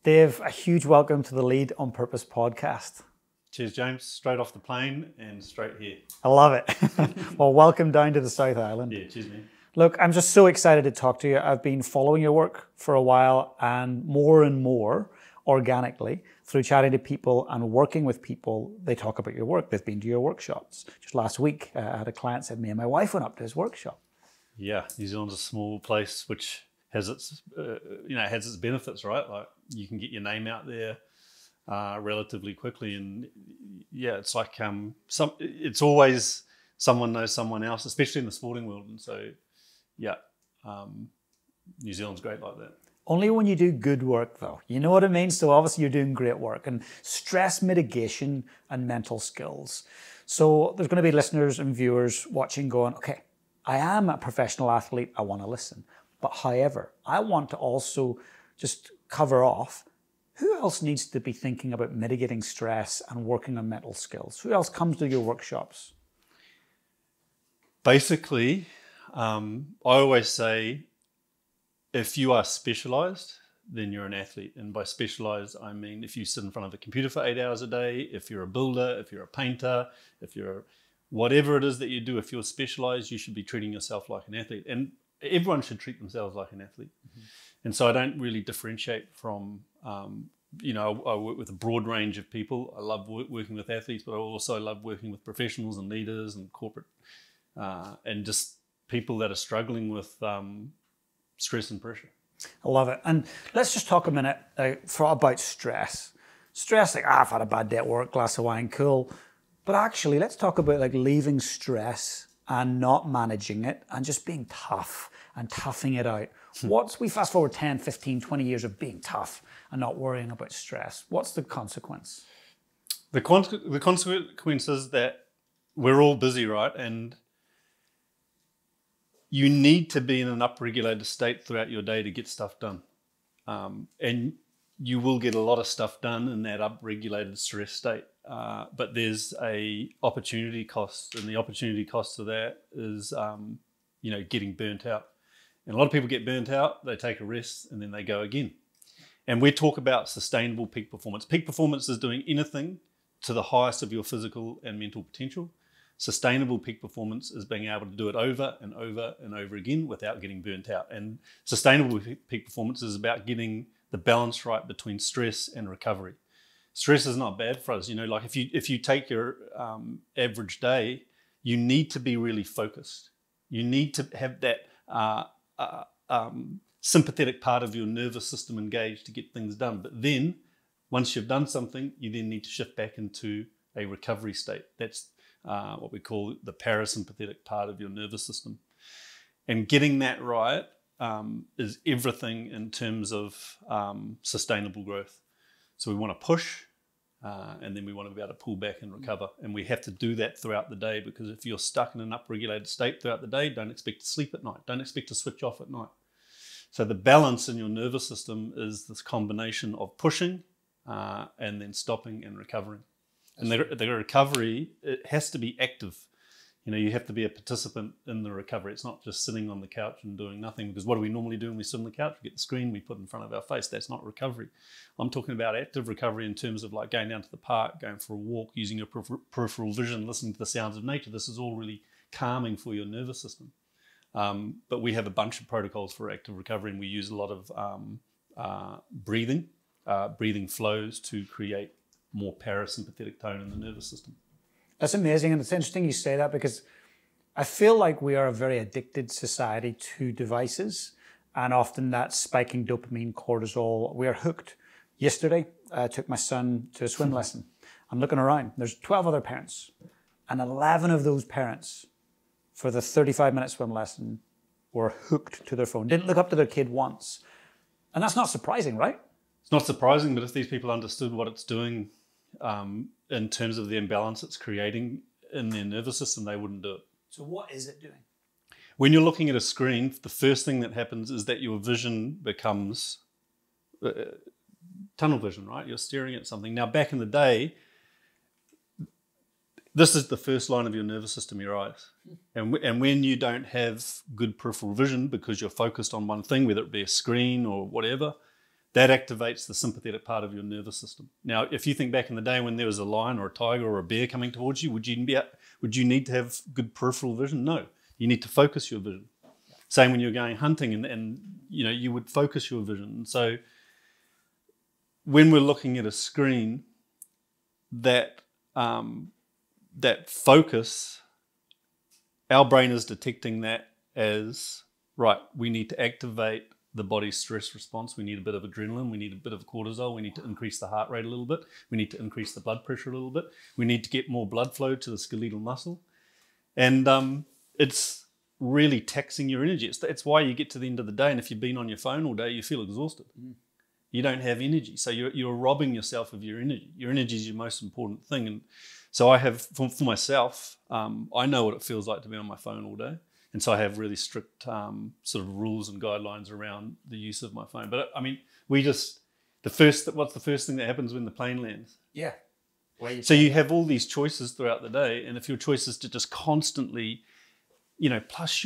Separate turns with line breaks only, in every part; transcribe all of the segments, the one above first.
Dave, a huge welcome to the Lead on Purpose podcast.
Cheers, James. Straight off the plane and straight here.
I love it. Well, welcome down to the South Island.
Yeah, cheers, man.
Look, I'm just so excited to talk to you. I've been following your work for a while, and more organically through chatting to people and working with people, they talk about your work. They've been to your workshops. Just last week, I had a client said me and my wife went up to his workshop.
Yeah, New Zealand's a small place which has its, has its benefits, right? Like you can get your name out there relatively quickly, and yeah, it's like it's always someone knows someone else, especially in the sporting world, and so yeah, New Zealand's great like that.
Only when you do good work, though. You know what I mean? So obviously you're doing great work and stress mitigation and mental skills. So there's going to be listeners and viewers watching going, okay, I am a professional athlete. I want to listen. But however, I want to also just cover off who else needs to be thinking about mitigating stress and working on mental skills? Who else comes to your workshops?
Basically, I always say, if you are specialized, then you're an athlete. And by specialized, I mean if you sit in front of a computer for 8 hours a day, if you're a builder, if you're a painter, if you're whatever it is that you do, if you're specialized, you should be treating yourself like an athlete. And everyone should treat themselves like an athlete. Mm-hmm. And so I don't really differentiate from, I work with a broad range of people. I love working with athletes, but I also love working with professionals and leaders and corporate and just people that are struggling with stress and pressure.
I love it. And let's just talk a minute about stress. Stress, like, I've had a bad day at work, glass of wine, cool. But actually, let's talk about like leaving stress and not managing it and just being tough and toughing it out. We fast forward 10, 15, 20 years of being tough and not worrying about stress. What's the consequence?
The consequence is that we're all busy, right? And you need to be in an upregulated state throughout your day to get stuff done. And you will get a lot of stuff done in that upregulated stress state. But there's a opportunity cost, and the opportunity cost of that is, getting burnt out. And a lot of people get burnt out, they take a rest, and then they go again. And we talk about sustainable peak performance. Peak performance is doing anything to the highest of your physical and mental potential. Sustainable peak performance is being able to do it over and over and over again without getting burnt out. And sustainable peak performance is about getting the balance right between stress and recovery. Stress is not bad for us. Like if you take your average day, you need to be really focused. You need to have that sympathetic part of your nervous system engaged to get things done. But then once you've done something, you then need to shift back into a recovery state. That's what we call the parasympathetic part of your nervous system. And getting that right is everything in terms of sustainable growth. So we want to push and then we want to be able to pull back and recover. And we have to do that throughout the day, because if you're stuck in an upregulated state throughout the day, don't expect to sleep at night. Don't expect to switch off at night. So the balance in your nervous system is this combination of pushing and then stopping and recovering. And the recovery, it has to be active. You have to be a participant in the recovery. It's not just sitting on the couch and doing nothing, because what do we normally do when we sit on the couch? We get the screen we put in front of our face. That's not recovery. I'm talking about active recovery in terms of like going down to the park, going for a walk, using your peripheral vision, listening to the sounds of nature. This is all really calming for your nervous system. But we have a bunch of protocols for active recovery, and we use a lot of breathing flows to create more parasympathetic tone in the nervous system.
That's amazing. And it's interesting you say that, because I feel like we are a very addicted society to devices, and often that's spiking dopamine, cortisol. We are hooked. Yesterday, I took my son to a swim lesson. I'm looking around. There's 12 other parents, and 11 of those parents for the 35-minute swim lesson were hooked to their phone. Didn't look up to their kid once. And that's not surprising, right?
It's not surprising, but if these people understood what it's doing in terms of the imbalance it's creating in their nervous system, they wouldn't do it.
So what is it doing?
When you're looking at a screen, the first thing that happens is that your vision becomes tunnel vision, right? You're staring at something. Now, back in the day, this is the first line of your nervous system, your eyes. And when you don't have good peripheral vision because you're focused on one thing, whether it be a screen or whatever, that activates the sympathetic part of your nervous system. Now, if you think back in the day when there was a lion or a tiger or a bear coming towards you, would you need to have good peripheral vision? No, you need to focus your vision. Same when you're going hunting, and you would focus your vision. And so when we're looking at a screen, that focus, our brain is detecting that as, right, we need to activate the body's stress response. We need a bit of adrenaline. We need a bit of cortisol. We need to increase the heart rate a little bit. We need to increase the blood pressure a little bit. We need to get more blood flow to the skeletal muscle. And it's really taxing your energy. It's why you get to the end of the day, and if you've been on your phone all day, you feel exhausted. You don't have energy. So you're robbing yourself of your energy. Your energy is your most important thing. And so I have, for myself, I know what it feels like to be on my phone all day. And so I have really strict sort of rules and guidelines around the use of my phone. But I mean, what's the first thing that happens when the plane lands?
Yeah.
So you have all these choices throughout the day. And if your choice is to just constantly, plus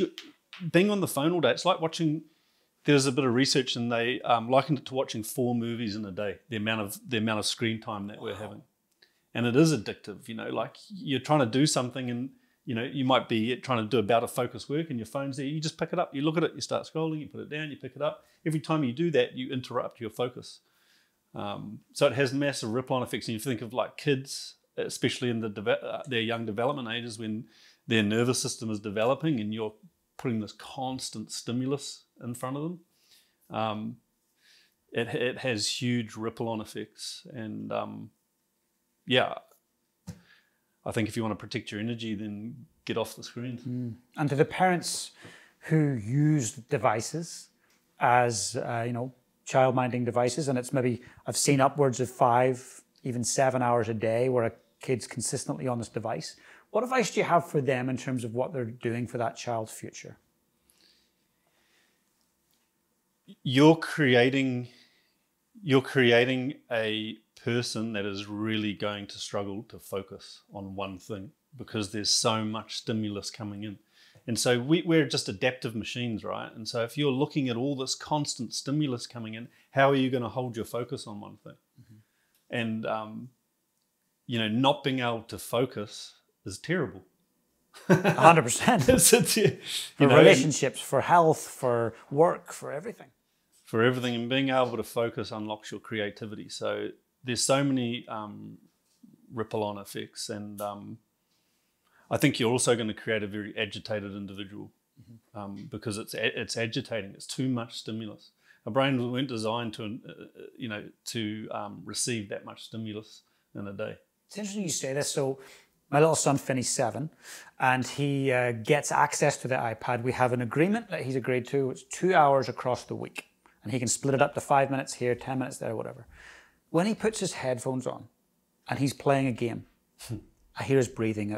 being on the phone all day, it's like watching, there's a bit of research and they likened it to watching 4 movies in a day, the amount of screen time that we're having. And it is addictive, like you're trying to do something and, you might be trying to do a bout of focus work and your phone's there. You just pick it up, you look at it, you start scrolling, you put it down, you pick it up. Every time you do that, you interrupt your focus. So it has massive ripple-on effects. And you think of like kids, especially in their young development ages when their nervous system is developing and you're putting this constant stimulus in front of them. It has huge ripple-on effects. And I think if you want to protect your energy, then get off the screen.
And to the parents who use devices as, child-minding devices, and it's maybe, I've seen upwards of 5, even 7 hours a day where a kid's consistently on this device. What advice do you have for them in terms of what they're doing for that child's future?
You're creating a person that is really going to struggle to focus on one thing because there's so much stimulus coming in. And so we're just adaptive machines, right? And so if you're looking at all this constant stimulus coming in, how are you going to hold your focus on one thing? And, not being able to focus is terrible.
100%. For relationships, for health, for work, for everything.
For everything. And being able to focus unlocks your creativity. So there's so many ripple-on effects, and I think you're also going to create a very agitated individual because it's agitating. It's too much stimulus. Our brains weren't designed to receive that much stimulus in a day.
It's interesting you say this. So my little son Finney's 7, and he gets access to the iPad. We have an agreement that he's agreed to. It's 2 hours across the week, and he can split it up to 5 minutes here, 10 minutes there, whatever. When he puts his headphones on and he's playing a game, I hear his breathing.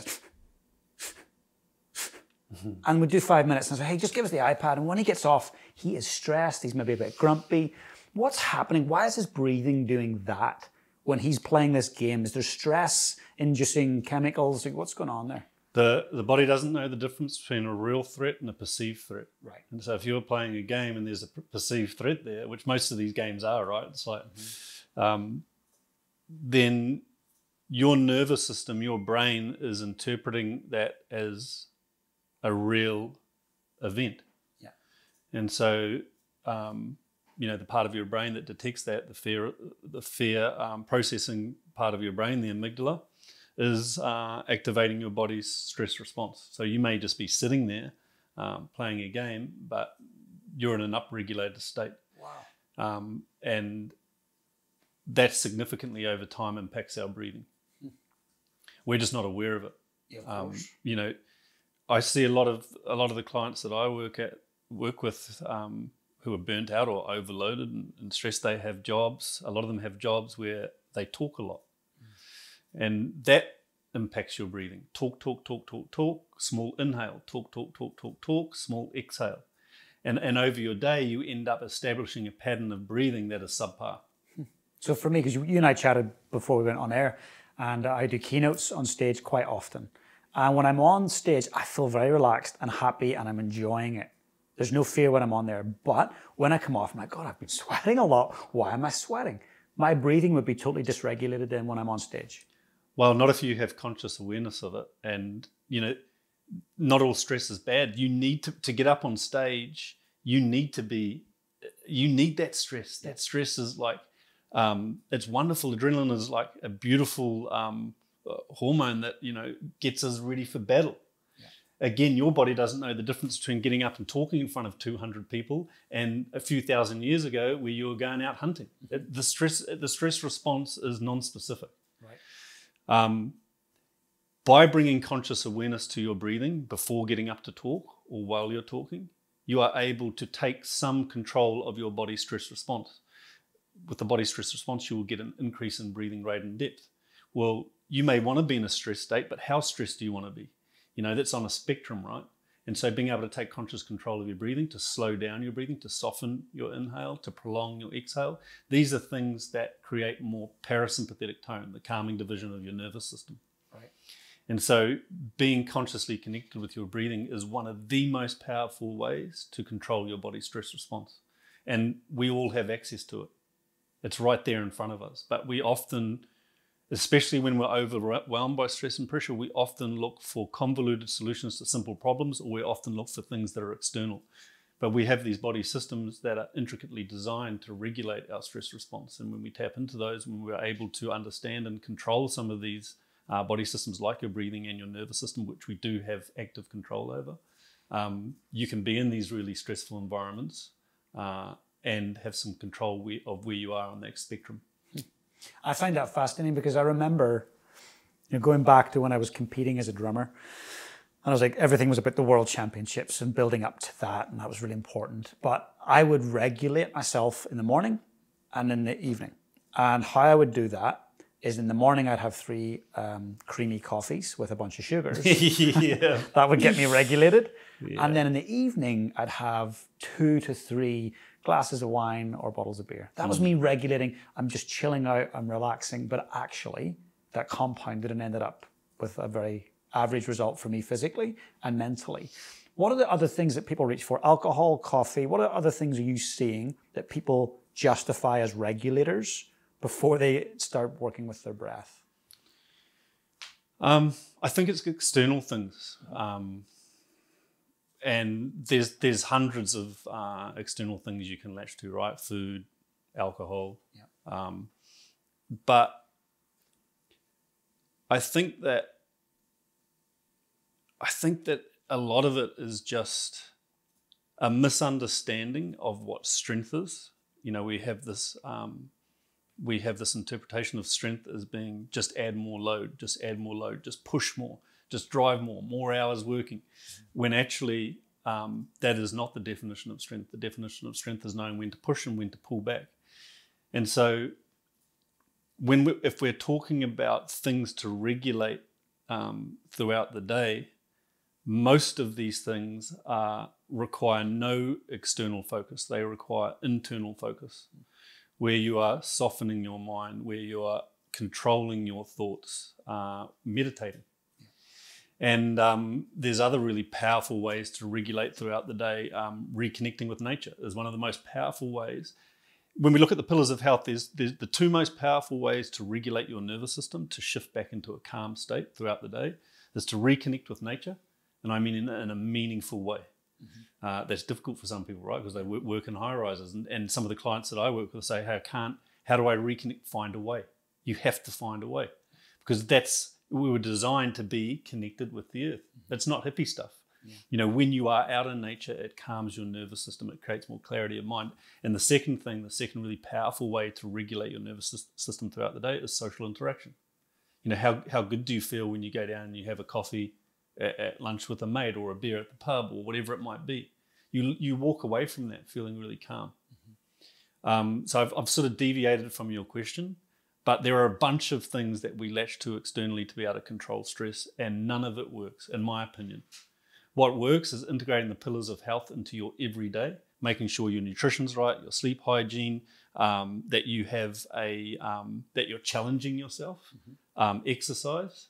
And we do 5 minutes and I say, hey, just give us the iPad. And when he gets off, he is stressed. He's maybe a bit grumpy. What's happening? Why is his breathing doing that when he's playing this game? Is there stress inducing chemicals? What's going on there?
The body doesn't know the difference between a real threat and a perceived threat.
Right.
And so if you're playing a game and there's a perceived threat there, which most of these games are, right? It's like, then your nervous system, your brain is interpreting that as a real event. Yeah. And so, the part of your brain that detects that, the fear processing part of your brain, the amygdala, is activating your body's stress response. So you may just be sitting there playing a game, but you're in an upregulated state. Wow. And that significantly over time impacts our breathing. We're just not aware of it. Yeah, of course. I see a lot of the clients that I work with who are burnt out or overloaded and stressed. They have jobs. A lot of them have jobs where they talk a lot. And that impacts your breathing. Talk, small inhale, talk, small exhale. And over your day, you end up establishing a pattern of breathing that is subpar.
So for me, because you and I chatted before we went on air, and I do keynotes on stage quite often. And when I'm on stage, I feel very relaxed and happy and I'm enjoying it. There's no fear when I'm on there. But when I come off, I'm like, God, I've been sweating a lot. Why am I sweating? My breathing would be totally dysregulated then when I'm on stage.
Well, not if you have conscious awareness of it. And, not all stress is bad. You need to get up on stage. You need that stress. That stress is like, it's wonderful. Adrenaline is like a beautiful hormone that, gets us ready for battle. Yeah. Again, your body doesn't know the difference between getting up and talking in front of 200 people and a few thousand years ago where you were going out hunting. The stress response is non-specific. Right. By bringing conscious awareness to your breathing before getting up to talk or while you're talking, you are able to take some control of your body stress response. With the body stress response, you will get an increase in breathing rate and depth. Well, you may want to be in a stress state, but how stressed do you want to be? That's on a spectrum, right? And so being able to take conscious control of your breathing, to slow down your breathing, to soften your inhale, to prolong your exhale, these are things that create more parasympathetic tone, the calming division of your nervous system. Right. And so being consciously connected with your breathing is one of the most powerful ways to control your body stress response. And we all have access to it. It's right there in front of us. But we often, especially when we're overwhelmed by stress and pressure, we often look for convoluted solutions to simple problems, or we often look for things that are external. But we have these body systems that are intricately designed to regulate our stress response. And when we tap into those, when we're able to understand and control some of these body systems like your breathing and your nervous system, which we do have active control over, you can be in these really stressful environments and have some control of where you are on that spectrum.
I find that fascinating because I remember going back to when I was competing as a drummer, and I was like, everything was about the world championships and building up to that, and that was really important. But I would regulate myself in the morning and in the evening. And how I would do that is in the morning I'd have 3 creamy coffees with a bunch of sugars.
Yeah.
That would get me regulated.
Yeah.
And then in the evening I'd have 2 to 3 glasses of wine or bottles of beer. That was me regulating. I'm just chilling out, I'm relaxing. But actually that compounded and ended up with a very average result for me physically and mentally. What are the other things that people reach for? Alcohol, coffee, what other things are you seeing that people justify as regulators before they start working with their breath?
I think it's external things. And there's hundreds of external things you can latch to, right? Food, alcohol. Yeah. But I think that a lot of it is just a misunderstanding of what strength is. We have this interpretation of strength as being just add more load, just push more, just drive more hours working, when actually that is not the definition of strength. The definition of strength is knowing when to push and when to pull back. And so if we're talking about things to regulate throughout the day, most of these things require no external focus. They require internal focus, where you are softening your mind, where you are controlling your thoughts, meditating. And there's other really powerful ways to regulate throughout the day. Reconnecting with nature is one of the most powerful ways. When we look at the pillars of health, there's the 2 most powerful ways to regulate your nervous system, to shift back into a calm state throughout the day, is to reconnect with nature. And I mean in a meaningful way. Mm-hmm. That's difficult for some people, right? Because they work in high rises. And some of the clients that I work with say, hey, how do I reconnect? Find a way. You have to find a way. Because we were designed to be connected with the earth. That's not hippie stuff. Yeah. When you are out in nature, it calms your nervous system. It creates more clarity of mind. And the second really powerful way to regulate your nervous system throughout the day is social interaction. How good do you feel when you go down and you have a coffee at lunch with a mate, or a beer at the pub, or whatever it might be? You walk away from that feeling really calm. Mm-hmm. So I've sort of deviated from your question, but there are a bunch of things that we latch to externally to be able to control stress, and none of it works, in my opinion. What works is integrating the pillars of health into your everyday, making sure your nutrition's right, your sleep hygiene, that you have that you're challenging yourself, exercise,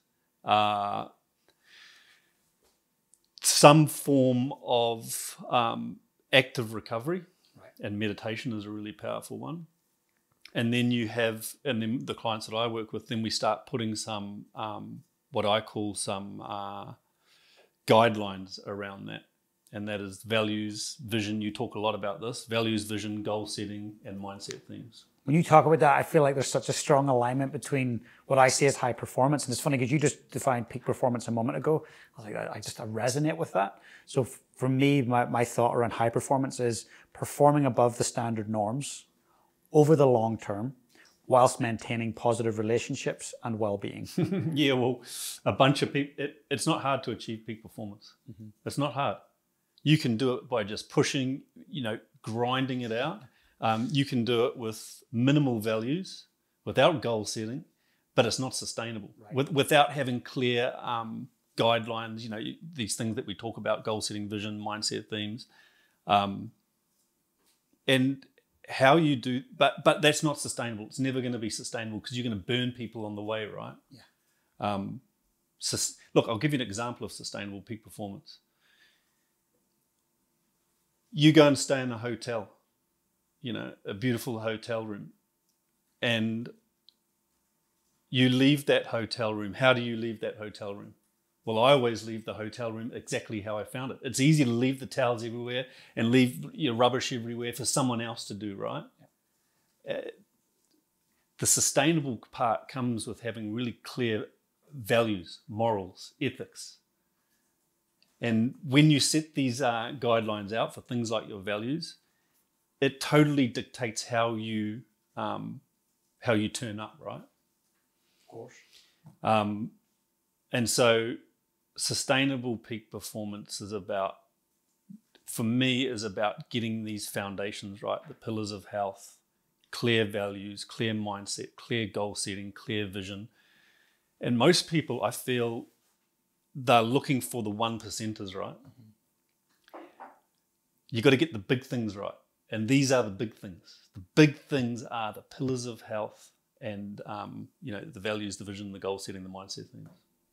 some form of active recovery,
Right.
and meditation is a really powerful one. And then then the clients that I work with, then we start putting some, what I call some guidelines around that. And that is values, vision. You talk a lot about this: values, vision, goal setting, and mindset themes.
When you talk about that, I feel like there's such a strong alignment between what I see as high performance. And it's funny because you just defined peak performance a moment ago. I was like, I resonate with that. So for me, my thought around high performance is performing above the standard norms over the long term, whilst maintaining positive relationships and well-being.
Yeah, well, a bunch of people, it's not hard to achieve peak performance.
Mm-hmm.
It's not hard. You can do it by just pushing, grinding it out. You can do it with minimal values, without goal setting, but it's not sustainable.
Right.
Without having clear guidelines, these things that we talk about: goal setting, vision, mindset themes, and how you do. But that's not sustainable. It's never going to be sustainable because you're going to burn people on the way, right?
Yeah.
Look, I'll give you an example of sustainable peak performance. You go and stay in a hotel, a beautiful hotel room, and you leave that hotel room. How do you leave that hotel room? Well, I always leave the hotel room exactly how I found it. It's easy to leave the towels everywhere and leave your rubbish everywhere for someone else to do, right? The sustainable part comes with having really clear values, morals, ethics. And when you set these guidelines out for things like your values, it totally dictates how you turn up, right?
Of course.
And so sustainable peak performance for me, is about getting these foundations right, the pillars of health, clear values, clear mindset, clear goal setting, clear vision. And most people, I feel, they're looking for the 1%ers, right? Mm-hmm. You got to get the big things right. And these are the big things. The big things are the pillars of health and, the values, the vision, the goal setting, the mindset things.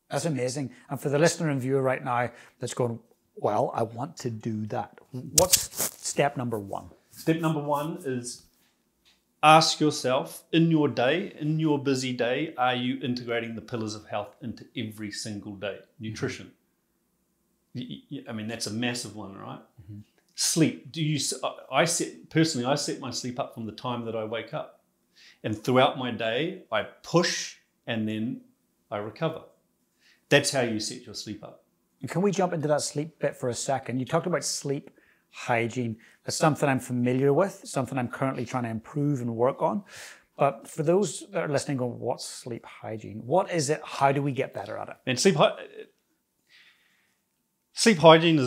That's amazing. And for the listener and viewer right now that's going, well, I want to do that. What's step number one?
Step number one is ask yourself, in your day, in your busy day, are you integrating the pillars of health into every single day? Nutrition. Mm-hmm. That's a massive one, right? Mm-hmm. Sleep. I set my sleep up from the time that I wake up. And throughout my day, I push and then I recover. That's how you set your sleep up.
And can we jump into that sleep bit for a second? You talked about sleep hygiene. That's something I'm familiar with, something I'm currently trying to improve and work on. But for those that are listening going, what's sleep hygiene? What is it? How do we get better at it?
And sleep hygiene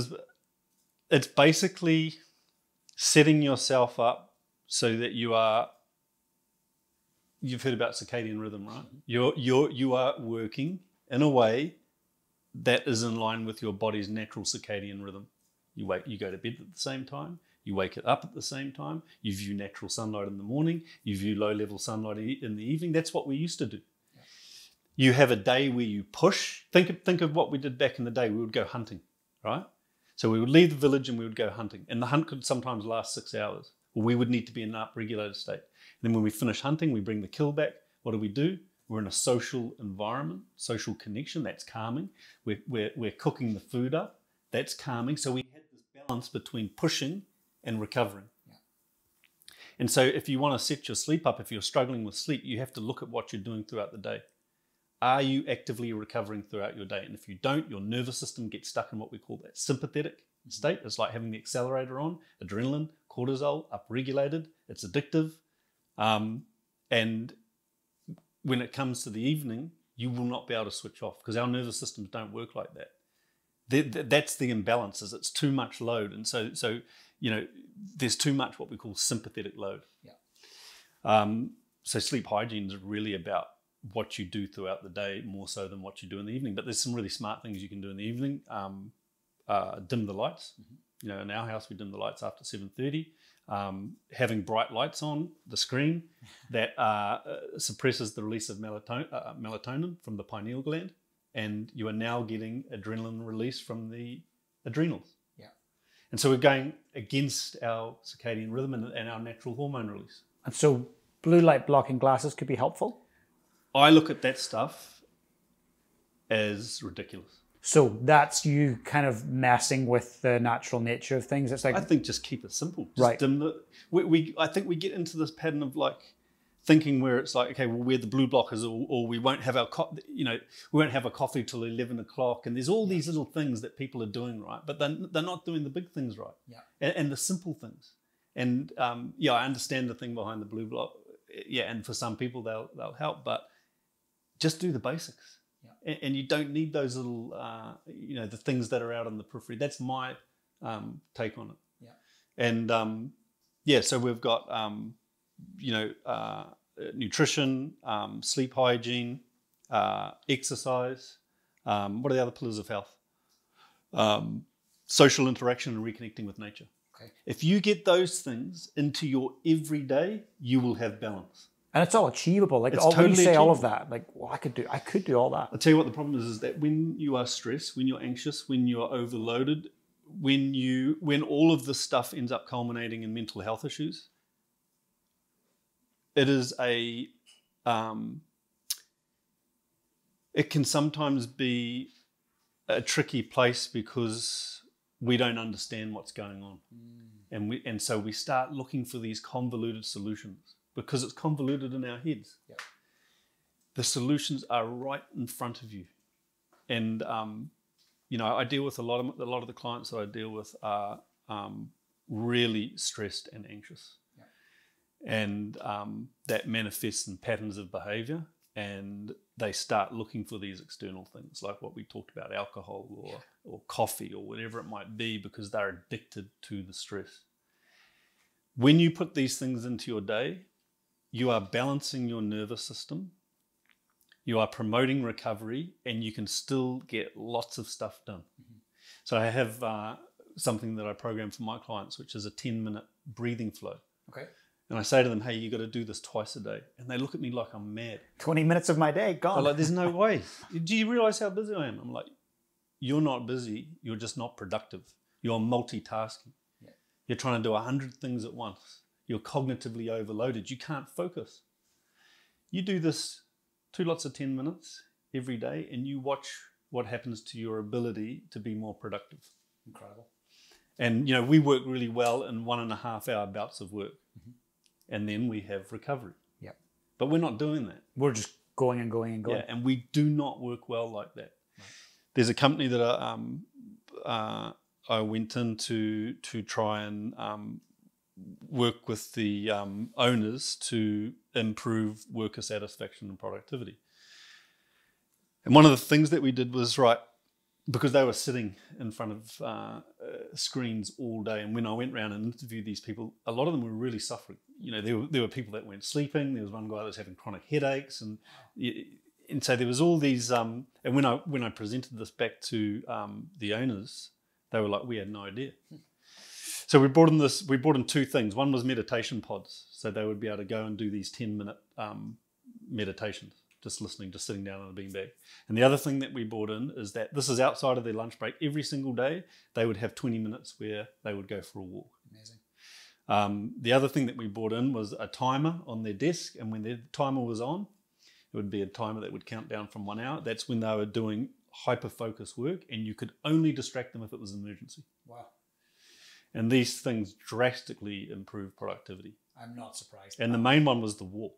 it's basically setting yourself up so that you've heard about circadian rhythm, right? You are working in a way that is in line with your body's natural circadian rhythm. You go to bed at the same time, you wake it up at the same time, you view natural sunlight in the morning, you view low-level sunlight in the evening. That's what we used to do. Yeah. You have a day where you push. Think of what we did back in the day. We would go hunting, right? So we would leave the village and we would go hunting. And the hunt could sometimes last 6 hours. Well, we would need to be in an upregulated state. And then when we finish hunting, we bring the kill back. What do? We're in a social environment, social connection. That's calming. We're cooking the food up. That's calming. So we had this balance between pushing and recovering. Yeah. And so if you want to set your sleep up, if you're struggling with sleep, you have to look at what you're doing throughout the day. Are you actively recovering throughout your day? And if you don't, your nervous system gets stuck in what we call that sympathetic state. It's like having the accelerator on, adrenaline, cortisol, upregulated. It's addictive. And when it comes to the evening, you will not be able to switch off because our nervous systems don't work like that. That's the imbalances. It's too much load. And so there's too much what we call sympathetic load. Yeah. So sleep hygiene is really about what you do throughout the day more so than what you do in the evening. But there's some really smart things you can do in the evening. Dim the lights. Mm-hmm. In our house, we dim the lights after 7:30. Having bright lights on the screen that suppresses the release of melatonin from the pineal gland, and you are now getting adrenaline release from the adrenals. Yeah. And so we're going against our circadian rhythm and our natural hormone release.
And so blue light blocking glasses could be helpful?
I look at that stuff as ridiculous.
So that's you kind of messing with the natural nature of things. It's like,
I think just keep it simple. Just
right.
dim the. I think we get into this pattern of like thinking where it's like, okay, well, we're the blue blockers, or we won't have our, we won't have a coffee till 11 o'clock. And there's all these little things that people are doing right, but they're not doing the big things right.
Yeah.
And the simple things. And I understand the thing behind the blue block. Yeah, and for some people they'll help, but just do the basics. And you don't need those little, the things that are out on the periphery. That's my take on it. Yeah. And so we've got, nutrition, sleep hygiene, exercise. What are the other pillars of health? Social interaction and reconnecting with nature.
Okay.
If you get those things into your everyday, you will have balance.
And it's all achievable. Like,
it's
when
totally
you say
achievable.
All of that, like, well, I could do all that.
I'll tell you what the problem is that when you are stressed, when you're anxious, when you are overloaded, when all of this stuff ends up culminating in mental health issues, it is it can sometimes be a tricky place because we don't understand what's going on. And so we start looking for these convoluted solutions because it's convoluted in our heads.
Yeah.
The solutions are right in front of you. And, I deal with a lot of the clients that I deal with are really stressed and anxious. Yeah. And that manifests in patterns of behavior, and they start looking for these external things like what we talked about, alcohol or coffee or whatever it might be, because they're addicted to the stress. When you put these things into your day, you are balancing your nervous system, you are promoting recovery, and you can still get lots of stuff done. Mm-hmm. So I have something that I program for my clients, which is a 10-minute breathing flow.
Okay.
And I say to them, hey, you got to do this twice a day. And they look at me like I'm mad.
20 minutes of my day, gone.
They're like, there's no way. Do you realize how busy I am? I'm like, you're not busy. You're just not productive. You're multitasking. Yeah. You're trying to do 100 things at once. You're cognitively overloaded. You can't focus. You do this 2 lots of 10 minutes every day, and you watch what happens to your ability to be more productive.
Incredible.
And, we work really well in 1.5 hour bouts of work. Mm-hmm. And then we have recovery. Yep. But we're not doing that.
We're just going and going and going.
Yeah, and we do not work well like that. Right. There's a company that I went in to try and work with the owners to improve worker satisfaction and productivity. And one of the things that we did was, because they were sitting in front of screens all day, and when I went around and interviewed these people, a lot of them were really suffering. There were people that weren't sleeping. There was one guy that was having chronic headaches, and so there was all these. And when I presented this back to the owners, they were like, "We had no idea." So we brought in 2 things. One was meditation pods, so they would be able to go and do these 10-minute meditations. Just listening, just sitting down on a beanbag. And the other thing that we brought in is that this is outside of their lunch break. Every single day, they would have 20 minutes where they would go for a walk. Amazing. The other thing that we brought in was a timer on their desk. And when their timer was on, it would be a timer that would count down from 1 hour. That's when they were doing hyper-focused work, and you could only distract them if it was an emergency. Wow. And these things drastically improve productivity. I'm not surprised. And the main one was the walk.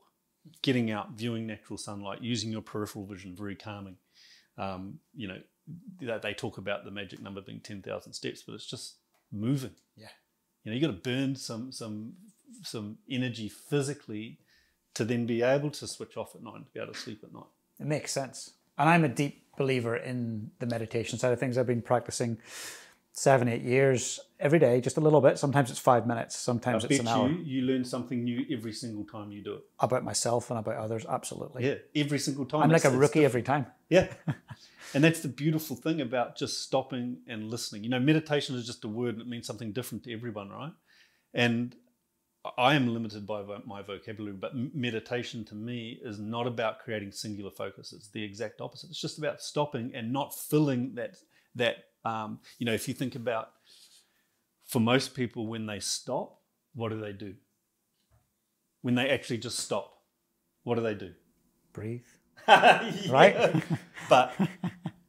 Getting out, viewing natural sunlight, using your peripheral vision, very calming. They talk about the magic number being 10,000 steps, but it's just moving. Yeah. You got to burn some energy physically to then be able to switch off at night and to be able to sleep at night. It makes sense. And I'm a deep believer in the meditation side of things. I've been practicing 7-8 years every day, just a little bit. Sometimes it's 5 minutes, sometimes it's an hour. You learn something new every single time you do it. About myself and about others, absolutely. Yeah, every single time. I'm like a rookie every time. Yeah. And that's the beautiful thing about just stopping and listening. Meditation is just a word and it means something different to everyone, right? And I am limited by my vocabulary, but meditation to me is not about creating singular focus. It's the exact opposite. It's just about stopping and not filling that if you think about For most people, when they stop, what do? When they actually just stop, what do?
Breathe.
Yeah.
Right?
But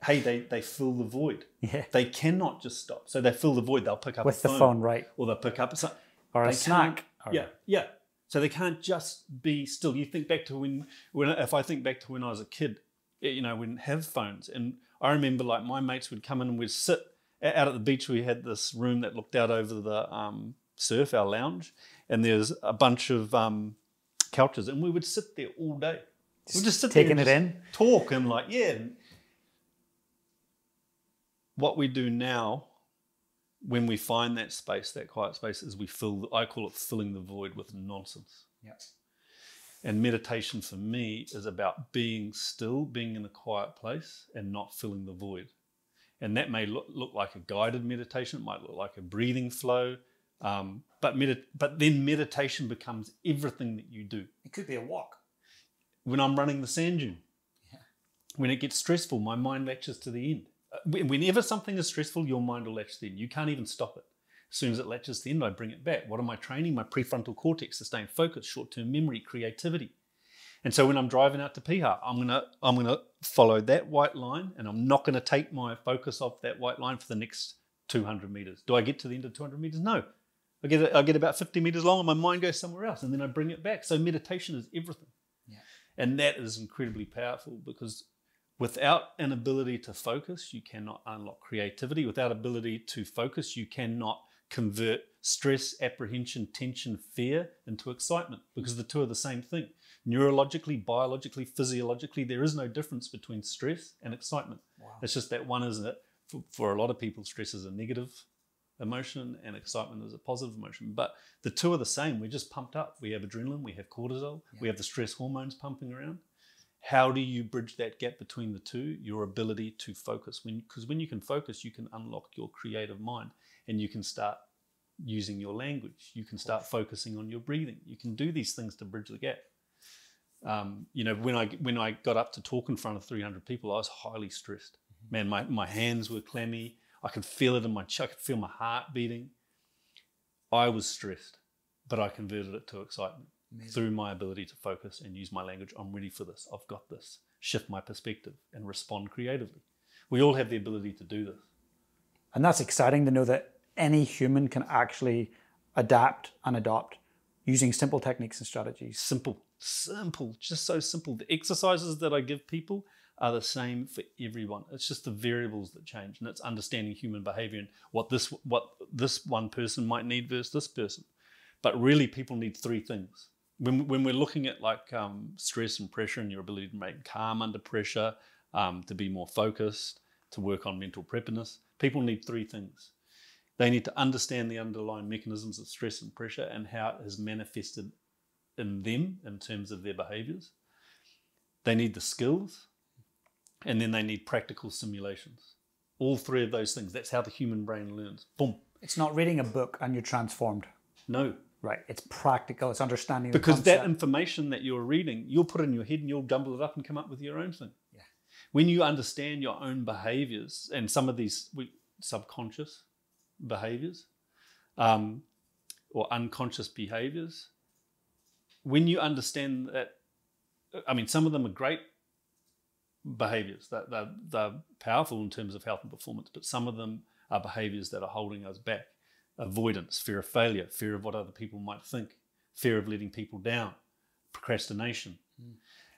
hey, they fill the void.
Yeah.
They cannot just stop. So they fill the void. They'll pick up
With
a
the phone, right?
or they'll pick up
Or a snack.
Yeah. So they can't just be still. You think back to when if I think back to when I was a kid, we didn't have phones, and I remember like my mates would come in and we'd sit out at the beach. We had this room that looked out over the surf, our lounge, and there's a bunch of couches, and we would sit there all day. We'd just sit
taking
there and
it in,
talk, and like what we do now when we find that space, that quiet space, is I call it filling the void with nonsense.
Yeah.
And meditation for me is about being still, being in a quiet place and not filling the void. And that may look like a guided meditation. It might look like a breathing flow. But then meditation becomes everything that you do.
It could be a walk.
When I'm running the sand dune, when it gets stressful, my mind latches to the end. Whenever something is stressful, your mind will latch to the end. You can't even stop it. As soon as it latches to the end, I bring it back. What am I training? My prefrontal cortex, sustained focus, short-term memory, creativity. And so when I'm driving out to Piha, I'm gonna follow that white line, and I'm not gonna take my focus off that white line for the next 200 meters. Do I get to the end of 200 meters? No. I get about 50 meters long, and my mind goes somewhere else, and then I bring it back. So meditation is everything.
Yeah.
And that is incredibly powerful, because without an ability to focus, you cannot unlock creativity. Without ability to focus, you cannot convert stress, apprehension, tension, fear into excitement, because the two are the same thing. Neurologically, biologically, physiologically, there is no difference between stress and excitement.
Wow.
It's just that one is for a lot of people, stress is a negative emotion and excitement is a positive emotion. But the two are the same. We're just pumped up. We have adrenaline, we have cortisol, we have the stress hormones pumping around. How do you bridge that gap between the two? Your ability to focus. Because when you can focus, you can unlock your creative mind, and you can start using your language. You can start focusing on your breathing. You can do these things to bridge the gap. When I got up to talk in front of 300 people, I was highly stressed. Man, my hands were clammy. I could feel it in my chest. I could feel my heart beating. I was stressed, but I converted it to excitement. Amazing. Through my ability to focus and use my language. I'm ready for this. I've got this. Shift my perspective and respond creatively. We all have the ability to do this.
And that's exciting to know that any human can actually adapt and adopt using simple techniques and strategies.
Simple, just so simple. The exercises that I give people are the same for everyone. It's just the variables that change, and it's understanding human behavior and what this one person might need versus this person. But really, people need three things. When we're looking at like stress and pressure and your ability to remain calm under pressure, to be more focused, to work on mental preparedness, people need three things. They need to understand the underlying mechanisms of stress and pressure and how it has manifested in them in terms of their behaviors. They need the skills, and then they need practical simulations. All three of those things. That's how the human brain learns. Boom.
It's not reading a book and you're transformed.
No.
Right. It's practical. It's understanding
because
the concept.
that information that you're reading, you'll put it in your head and you'll jumble it up and come up with your own thing.
Yeah.
When you understand your own behaviors and some of these subconscious behaviors or unconscious behaviors, when you understand that, some of them are great behaviors. They're powerful in terms of health and performance, but some of them are behaviors that are holding us back. Avoidance, fear of failure, fear of what other people might think, fear of letting people down, procrastination.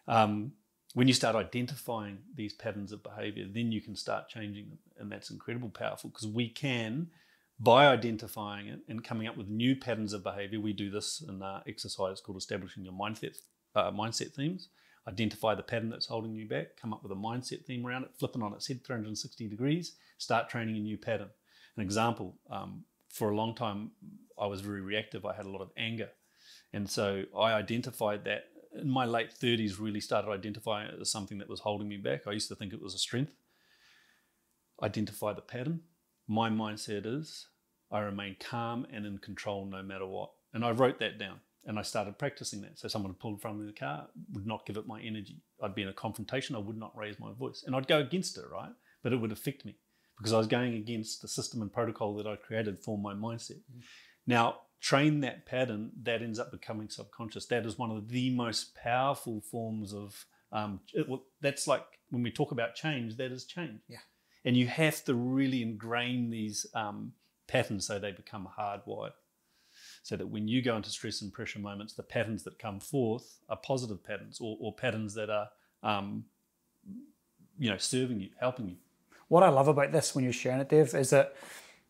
When you start identifying these patterns of behavior, then you can start changing them. And that's incredibly powerful, because we can, by identifying it and coming up with new patterns of behavior, we do this in an exercise called establishing your mindset themes. Identify the pattern that's holding you back, come up with a mindset theme around it, flip it on its head 360 degrees, start training a new pattern. An example, for a long time, I was very reactive. I had a lot of anger. And so I identified that in my late 30s, really started identifying it as something that was holding me back. I used to think it was a strength. Identify the pattern. My mindset is I remain calm and in control no matter what. And I wrote that down and I started practicing that. So someone would pull in front of me in the car, would not give it my energy. I'd be in a confrontation, I would not raise my voice. And I'd go against it, right? But it would affect me, because I was going against the system and protocol that I created for my mindset. Now, train that pattern, that ends up becoming subconscious. That is one of the most powerful forms of, that's like when we talk about change, that is change.
Yeah.
And you have to really ingrain these patterns so they become hardwired. So that when you go into stress and pressure moments, the patterns that come forth are positive patterns or patterns that are, serving you, helping you.
What I love about this when you're sharing it, Dave, is that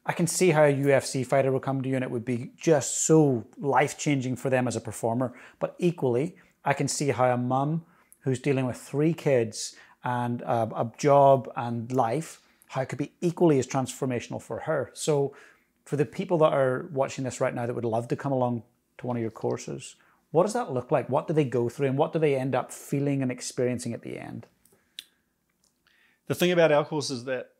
I can see how a UFC fighter would come to you and it would be just so life-changing for them as a performer. But equally, I can see how a mum who's dealing with 3 kids and a job and life, how it could be equally as transformational for her. So for the people that are watching this right now that would love to come along to one of your courses, what does that look like? What do they go through and what do they end up feeling and experiencing at the end?
The thing about our course is that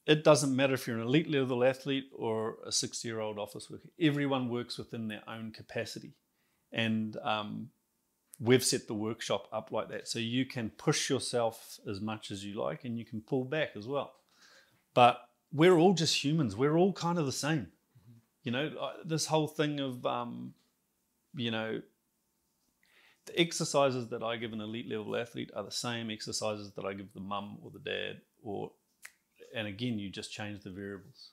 it doesn't matter if you're an elite level athlete or a 60-year-old office worker. Everyone works within their own capacity. And we've set the workshop up like that. So you can push yourself as much as you like and you can pull back as well. But we're all just humans. We're all kind of the same. This whole thing of, the exercises that I give an elite level athlete are the same exercises that I give the mum or the dad, and again, you just change the variables.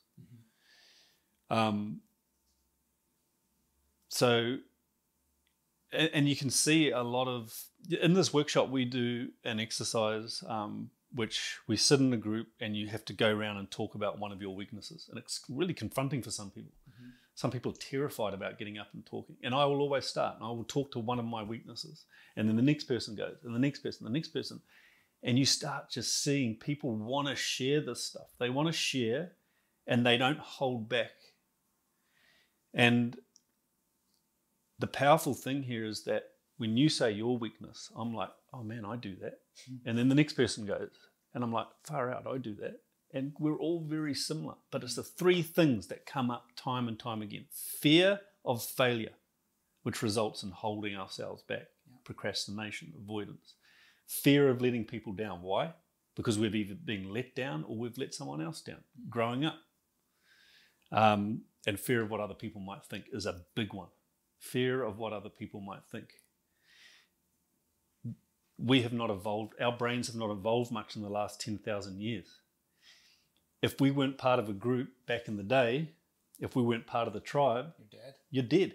And you can see a lot of, in this workshop, we do an exercise which we sit in a group and you have to go around and talk about one of your weaknesses. And it's really confronting for some people. Some people are terrified about getting up and talking. And I will always start and I will talk to one of my weaknesses. And then the next person goes, and the next person, the next person. And you start just seeing people want to share this stuff. They want to share and they don't hold back. And the powerful thing here is that when you say your weakness, I'm like, oh man, I do that. And then the next person goes, and I'm like, far out, I do that. And we're all very similar. But it's the 3 things that come up time and time again. Fear of failure, which results in holding ourselves back. Procrastination, avoidance. Fear of letting people down. Why? Because we've either been let down or we've let someone else down. Growing up. And fear of what other people might think is a big one. Fear of what other people might think. We have not evolved. Our brains have not evolved much in the last 10,000 years. If we weren't part of a group back in the day, if we weren't part of the tribe,
You're dead.
You're dead.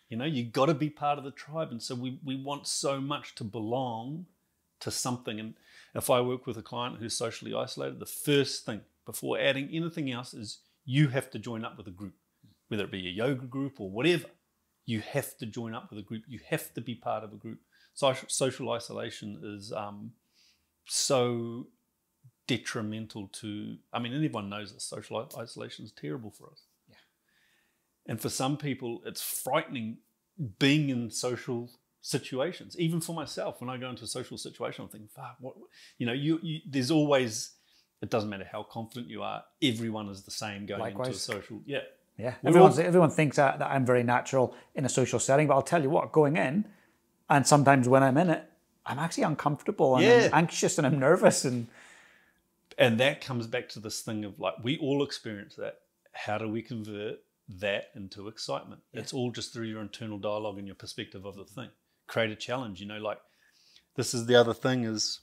Yeah.
You got to be part of the tribe. And so we want so much to belong to something. And if I work with a client who's socially isolated, the first thing before adding anything else is you have to join up with a group, whether it be a yoga group or whatever. You have to join up with a group. You have to be part of a group. Social isolation is so detrimental to, and everyone knows that social isolation is terrible for us.
Yeah.
And for some people, it's frightening being in social situations. Even for myself, when I go into a social situation, I'm thinking, fuck, what? There's always, it doesn't matter how confident you are, everyone is the same going
Likewise.
into a social, yeah.
Yeah, everyone thinks that I'm very natural in a social setting, but I'll tell you what, going in, and sometimes when I'm in it, I'm actually uncomfortable and I'm anxious and I'm nervous. And
that comes back to this thing of like, we all experience that. How do we convert that into excitement? Yeah. It's all just through your internal dialogue and your perspective of the thing. Create a challenge, this is the other thing is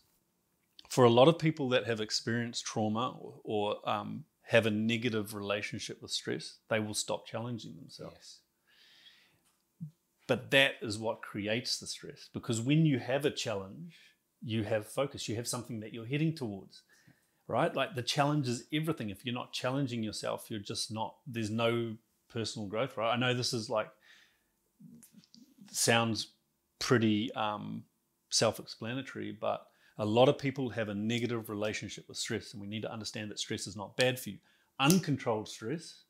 for a lot of people that have experienced trauma or have a negative relationship with stress, they will stop challenging themselves. Yes. But that is what creates the stress, because when you have a challenge, you have focus, you have something that you're heading towards, right? Like the challenge is everything. If you're not challenging yourself, you're just not, there's no personal growth, right? I know this is like, sounds pretty self-explanatory, but a lot of people have a negative relationship with stress, and we need to understand that stress is not bad for you. Uncontrolled stress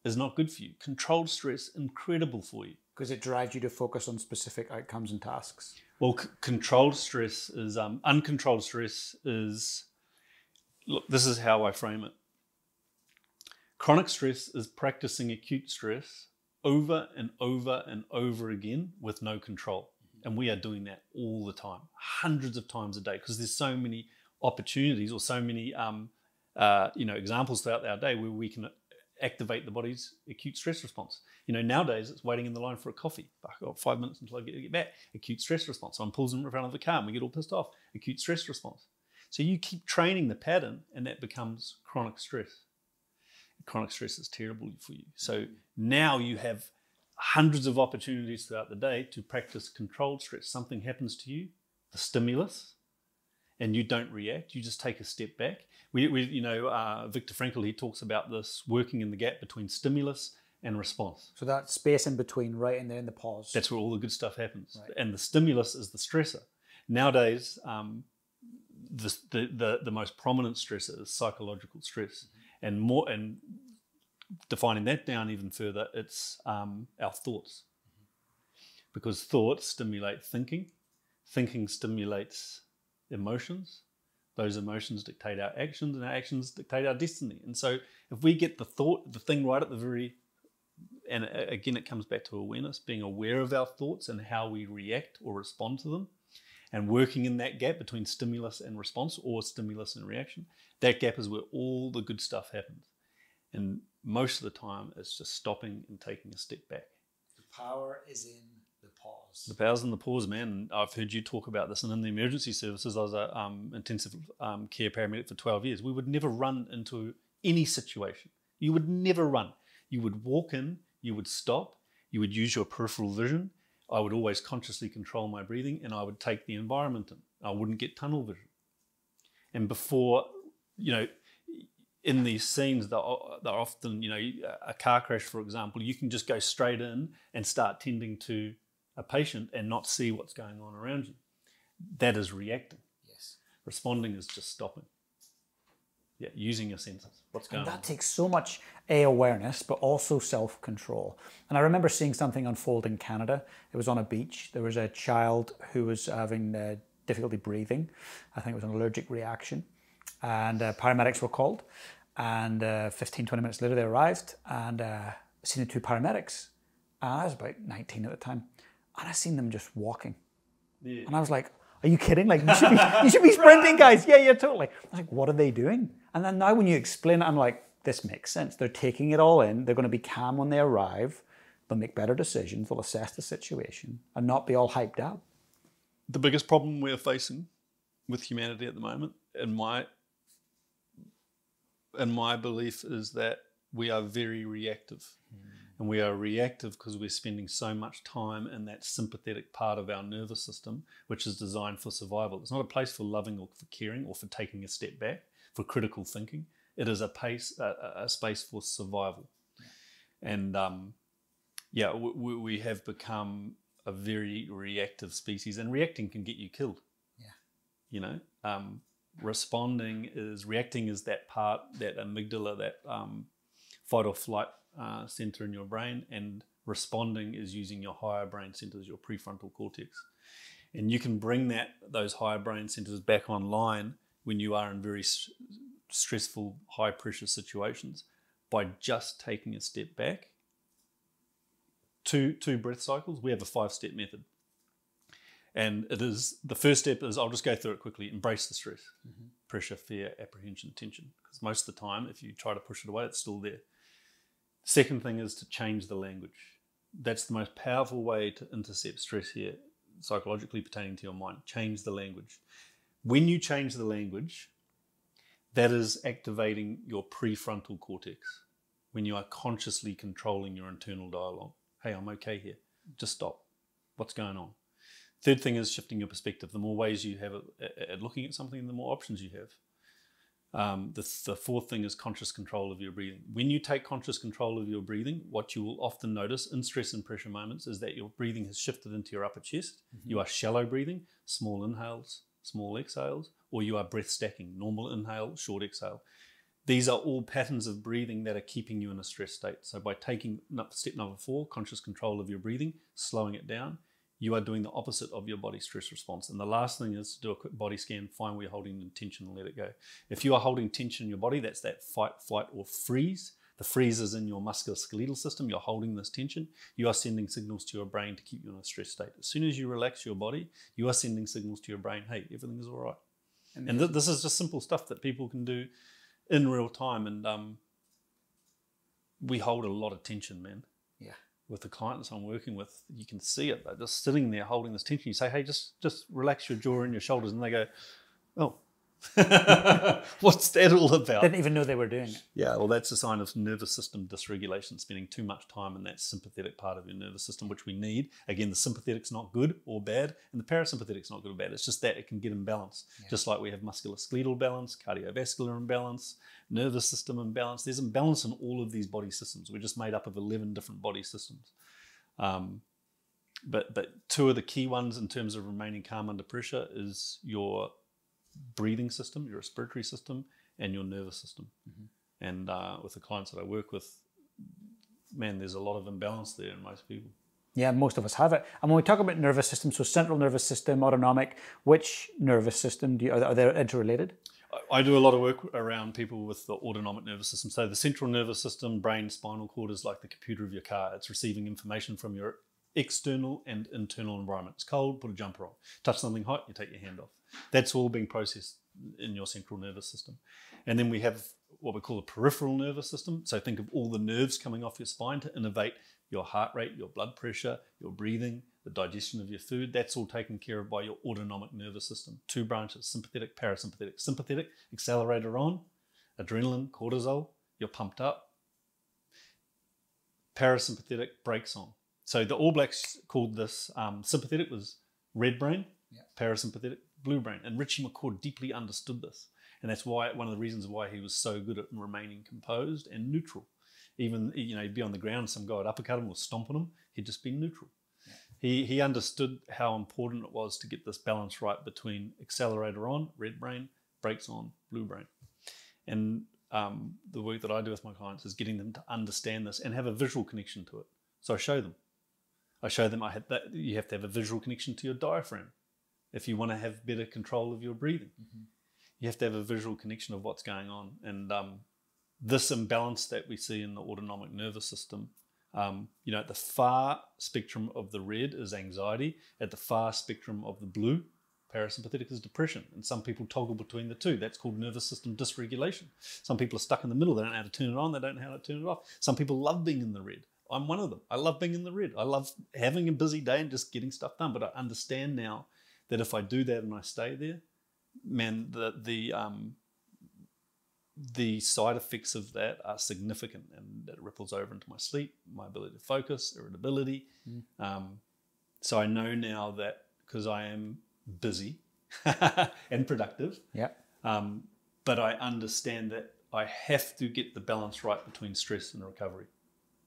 is not good for you. Controlled stress, incredible for you.
Because it drives you to focus on specific outcomes and tasks.
Well, controlled stress is, uncontrolled stress is, look, this is how I frame it. Chronic stress is practicing acute stress over and over and over again with no control. And we are doing that all the time, hundreds of times a day, because there's so many opportunities or so many examples throughout our day where we can activate the body's acute stress response. Nowadays it's waiting in the line for a coffee. I've got 5 minutes until I get back. Acute stress response. Someone pulls in front of the car and we get all pissed off. Acute stress response. So you keep training the pattern and that becomes chronic stress. Chronic stress is terrible for you. So now you have hundreds of opportunities throughout the day to practice controlled stress. Something happens to you, the stimulus, and you don't react. You just take a step back. Viktor Frankl, he talks about this working in the gap between stimulus and response.
So that space in between, right in there in the pause.
That's where all the good stuff happens.
Right.
And the stimulus is the stressor. Nowadays, the most prominent stressor is psychological stress. And defining that down even further, it's our thoughts. Because thoughts stimulate thinking. Thinking stimulates emotions. Those emotions dictate our actions, and our actions dictate our destiny. And so if we get the thing right at the very, and again, it comes back to awareness, being aware of our thoughts and how we react or respond to them, and working in that gap between stimulus and response or stimulus and reaction, that gap is where all the good stuff happens. And most of the time, it's just stopping and taking a step back.
The power is in the pause.
The power's in the pause, man. I've heard you talk about this. And in the emergency services, I was an intensive care paramedic for 12 years. We would never run into any situation. You would never run. You would walk in, you would stop, you would use your peripheral vision. I would always consciously control my breathing, and I would take the environment in. I wouldn't get tunnel vision. And before, in these scenes, they're often, a car crash, for example, you can just go straight in and start tending to a patient and not see what's going on around you. That is reacting.
Yes.
Responding is just stopping. Yeah, using your senses. What's going on?
That takes so much awareness, but also self-control. And I remember seeing something unfold in Canada. It was on a beach. There was a child who was having difficulty breathing. I think it was an allergic reaction. And paramedics were called. And 15, 20 minutes later, they arrived and seen the two paramedics. And I was about 19 at the time. And I seen them just walking.
Yeah.
And I was like, are you kidding? Like, you should be sprinting, guys. Yeah, totally. I was like, what are they doing? And then now when you explain it, I'm like, this makes sense. They're taking it all in. They're going to be calm when they arrive. They'll make better decisions. They'll assess the situation and not be all hyped up.
The biggest problem we're facing with humanity at the moment, in my belief, is that we are very reactive. And we are reactive because we're spending so much time in that sympathetic part of our nervous system, which is designed for survival. It's not a place for loving or for caring or for taking a step back, for critical thinking. It is a space for survival. And we have become a very reactive species, and reacting can get you killed. Yeah. Reacting is that part, that amygdala, that fight or flight center in your brain, and responding is using your higher brain centers, your prefrontal cortex. And you can bring those higher brain centers back online when you are in very stressful, high pressure situations by just taking a step back. Two breath cycles. We have a 5-step method. And the first step is, I'll just go through it quickly, embrace the stress. Pressure, fear, apprehension, tension. Because most of the time, if you try to push it away, it's still there. Second thing is to change the language. That's the most powerful way to intercept stress here, psychologically pertaining to your mind. Change the language. When you change the language, that is activating your prefrontal cortex. When you are consciously controlling your internal dialogue. Hey, I'm okay here. Just stop. What's going on? Third thing is shifting your perspective. The more ways you have at looking at something, the more options you have. The fourth thing is conscious control of your breathing. When you take conscious control of your breathing, what you will often notice in stress and pressure moments is that your breathing has shifted into your upper chest. You are shallow breathing, small inhales, small exhales, or you are breath stacking, normal inhale, short exhale. These are all patterns of breathing that are keeping you in a stress state. So by taking step number 4, conscious control of your breathing, slowing it down, you are doing the opposite of your body stress response. And the last thing is to do a quick body scan, find where you're holding the tension and let it go. If you are holding tension in your body, that's that fight, flight, or freeze. The freeze is in your musculoskeletal system. You're holding this tension. You are sending signals to your brain to keep you in a stress state. As soon as you relax your body, you are sending signals to your brain, hey, everything is all right. And this is just simple stuff that people can do in real time. And we hold a lot of tension, man.
Yeah.
With the clients I'm working with, you can see it. They're just sitting there holding this tension. You say, hey, just relax your jaw and your shoulders. And they go, oh, what's that all about?
Didn't even know they were doing it.
Yeah, well, that's a sign of nervous system dysregulation, spending too much time in that sympathetic part of your nervous system, which we need. Again, the sympathetic's not good or bad, and the parasympathetic's not good or bad. It's just that it can get imbalanced. Yeah. Just like we have musculoskeletal balance, cardiovascular imbalance, nervous system imbalance. There's imbalance in all of these body systems. We're just made up of 11 different body systems. But two of the key ones in terms of remaining calm under pressure is your breathing system, your respiratory system, and your nervous system. Mm-hmm. And with the clients that I work with, man, there's a lot of imbalance there in most people.
Yeah, most of us have it. And when we talk about nervous system, so central nervous system, autonomic, which nervous system are they interrelated?
I do a lot of work around people with the autonomic nervous system. So the central nervous system, brain, spinal cord is like the computer of your car. It's receiving information from your external and internal environment. It's cold, put a jumper on. Touch something hot, you take your hand off. That's all being processed in your central nervous system. And then we have what we call a peripheral nervous system. So think of all the nerves coming off your spine to innervate your heart rate, your blood pressure, your breathing, the digestion of your food. That's all taken care of by your autonomic nervous system. Two branches, sympathetic, parasympathetic. Sympathetic, accelerator on, adrenaline, cortisol, you're pumped up. Parasympathetic, brakes on. So the All Blacks called this, sympathetic was red brain, parasympathetic, blue brain. And Richie McCord deeply understood this. And that's why one of the reasons why he was so good at remaining composed and neutral. Even, he'd be on the ground, some guy would uppercut him or stomp on him, he'd just be neutral. Yeah. He understood how important it was to get this balance right between accelerator on, red brain, brakes on, blue brain. And the work that I do with my clients is getting them to understand this and have a visual connection to it. So I show them you have to have a visual connection to your diaphragm if you want to have better control of your breathing. Mm-hmm. You have to have a visual connection of what's going on. And this imbalance that we see in the autonomic nervous system, at the far spectrum of the red is anxiety, at the far spectrum of the blue, parasympathetic, is depression. And some people toggle between the two. That's called nervous system dysregulation. Some people are stuck in the middle. They don't know how to turn it on. They don't know how to turn it off. Some people love being in the red. I'm one of them. I love being in the red. I love having a busy day and just getting stuff done. But I understand now that if I do that and I stay there, man, the side effects of that are significant, and that ripples over into my sleep, my ability to focus, irritability. So I know now that because I am busy and productive, but I understand that I have to get the balance right between stress and recovery.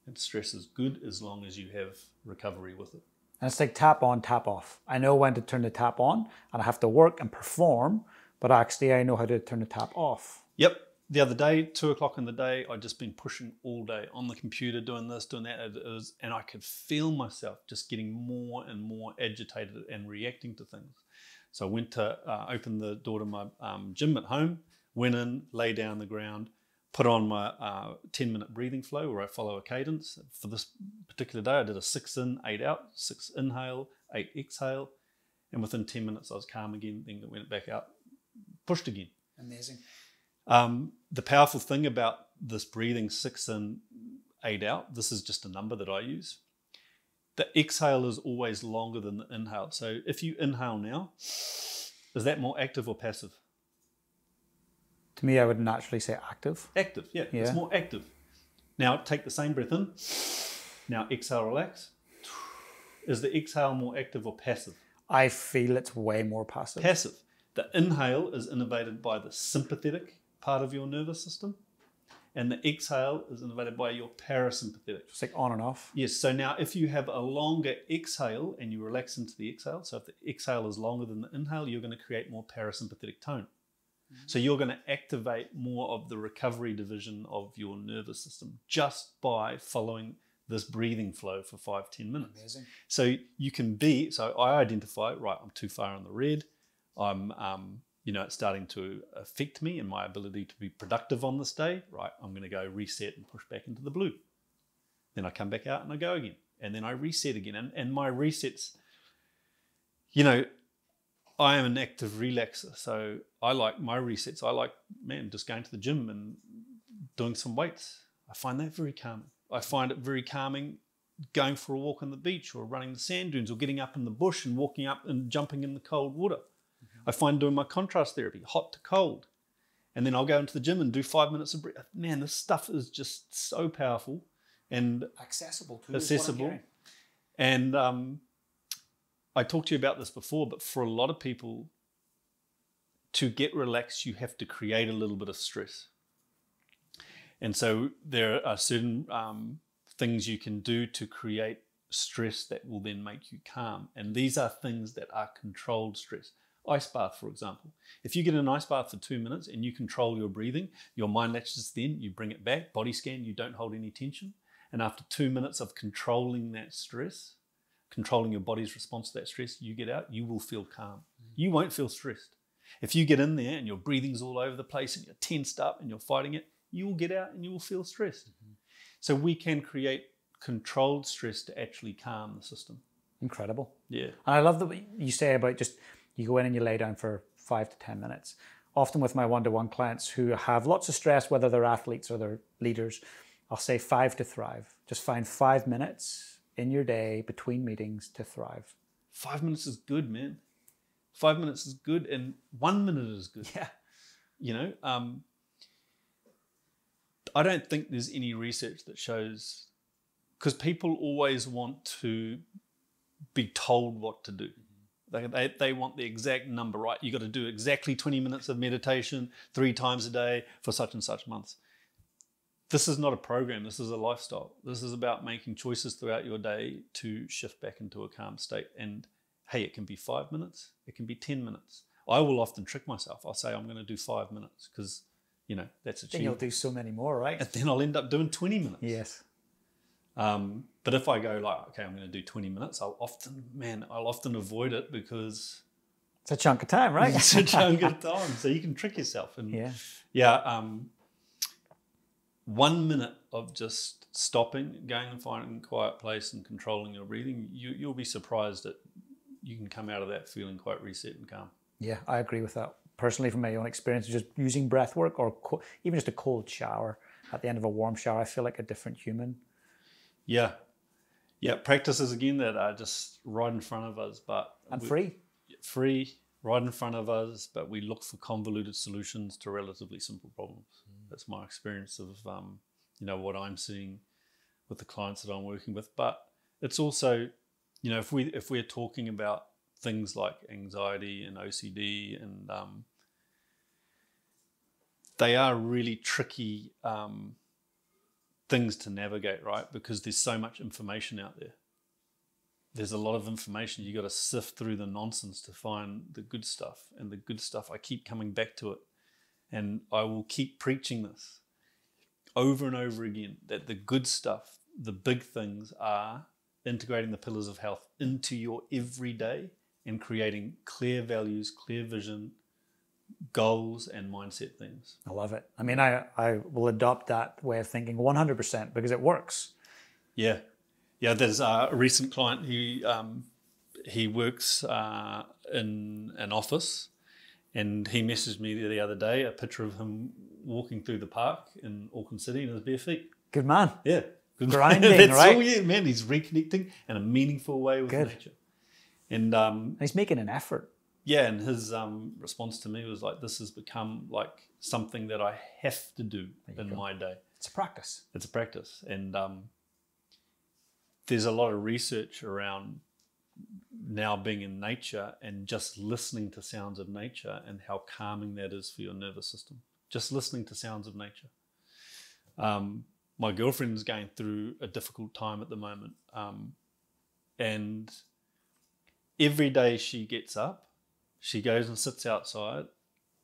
And stress is good as long as you have recovery with it.
And it's like tap on, tap off. I know when to turn the tap on, and I have to work and perform, but actually I know how to turn the tap off.
Yep. The other day, 2:00 in the day, I'd just been pushing all day on the computer, doing this, doing that, and I could feel myself just getting more and more agitated and reacting to things. So I went to open the door to my gym at home, went in, lay down on the ground, put on my 10-minute breathing flow where I follow a cadence. For this particular day, I did a 6 in, 8 out, 6 inhale, 8 exhale. And within 10 minutes, I was calm again, then went back out, pushed again.
Amazing.
The powerful thing about this breathing 6 in, 8 out, this is just a number that I use. The exhale is always longer than the inhale. So if you inhale now, is that more active or passive?
To me, I would naturally say active.
Active, yeah. It's more active. Now take the same breath in. Now exhale, relax. Is the exhale more active or passive?
I feel it's way more passive.
Passive. The inhale is innervated by the sympathetic part of your nervous system, and the exhale is innervated by your parasympathetic.
It's like on and off.
Yes, so now if you have a longer exhale and you relax into the exhale, so if the exhale is longer than the inhale, you're going to create more parasympathetic tone. So you're going to activate more of the recovery division of your nervous system just by following this breathing flow for 5-10 minutes.
Amazing.
So you can so I identify, right, I'm too far on the red. I'm, it's starting to affect me and my ability to be productive on this day. Right, I'm going to go reset and push back into the blue. Then I come back out and I go again. And then I reset again. And my resets, I am an active relaxer, so I like my resets. I like, just going to the gym and doing some weights. I find that very calming. I find it very calming going for a walk on the beach or running the sand dunes or getting up in the bush and walking up and jumping in the cold water. I find doing my contrast therapy, hot to cold. And then I'll go into the gym and do 5 minutes of breath. Man, this stuff is just so powerful and
accessible too.
Accessible. And I talked to you about this before, but for a lot of people, to get relaxed, you have to create a little bit of stress. And so there are certain things you can do to create stress that will then make you calm. And these are things that are controlled stress. Ice bath, for example. If you get an ice bath for 2 minutes and you control your breathing, your mind latches then, you bring it back, body scan, you don't hold any tension. And after 2 minutes of controlling that stress, controlling your body's response to that stress, you get out, you will feel calm. You won't feel stressed. If you get in there and your breathing's all over the place and you're tensed up and you're fighting it, you will get out and you will feel stressed. So we can create controlled stress to actually calm the system.
Incredible.
Yeah.
And I love that you say about just, you go in and you lay down for 5 to 10 minutes. Often with my one-to-one clients who have lots of stress, whether they're athletes or they're leaders, I'll say 5 to thrive. Just find 5 minutes in your day between meetings to thrive.
5 minutes is good, man. 5 minutes is good, and 1 minute is good.
Yeah.
You know, I don't think there's any research that shows, because people always want to be told what to do. They want the exact number, right? You got to do exactly 20 minutes of meditation 3 times a day for such and such months. This is not a program. This is a lifestyle. This is about making choices throughout your day to shift back into a calm state. And hey, it can be 5 minutes. It can be 10 minutes. I will often trick myself. I'll say I'm going to do 5 minutes because, you know, that's achievable.
Then you'll do so many more, right?
And then I'll end up doing 20 minutes.
Yes.
But if I go like, okay, I'm going to do 20 minutes, I'll often avoid it because
it's a chunk of time, right?
It's a chunk of time. So you can trick yourself. And yeah. 1 minute of just stopping, going and finding a quiet place and controlling your breathing, you'll be surprised that you can come out of that feeling quite reset and calm.
Yeah, I agree with that. Personally, from my own experience, just using breath work or even just a cold shower at the end of a warm shower, I feel like a different human.
Yeah. Yeah, practices again that are just right in front of us, but
free,
right in front of us, but we look for convoluted solutions to relatively simple problems. That's my experience of what I'm seeing with the clients that I'm working with. But it's also, if we're talking about things like anxiety and OCD, and they are really tricky things to navigate, right? Because there's so much information out there. There's a lot of information. You got to sift through the nonsense to find the good stuff. And the good stuff, I keep coming back to it. And I will keep preaching this over and over again, that the good stuff, the big things, are integrating the pillars of health into your everyday and creating clear values, clear vision, goals, and mindset things.
I love it. I mean, I will adopt that way of thinking 100% because it works.
Yeah. Yeah, there's a recent client he works in an office, and he messaged me the other day a picture of him walking through the park in Auckland City in his bare feet.
Good man.
Yeah. Good
grinding,
That's
right?
all, yeah, man. He's reconnecting in a meaningful way with nature. And
he's making an effort.
Yeah, and his response to me was like, this has become like something that I have to do in my day.
It's a practice.
It's a practice. And there's a lot of research around now being in nature and just listening to sounds of nature and how calming that is for your nervous system. Just listening to sounds of nature. My girlfriend's going through a difficult time at the moment. And every day she gets up, she goes and sits outside,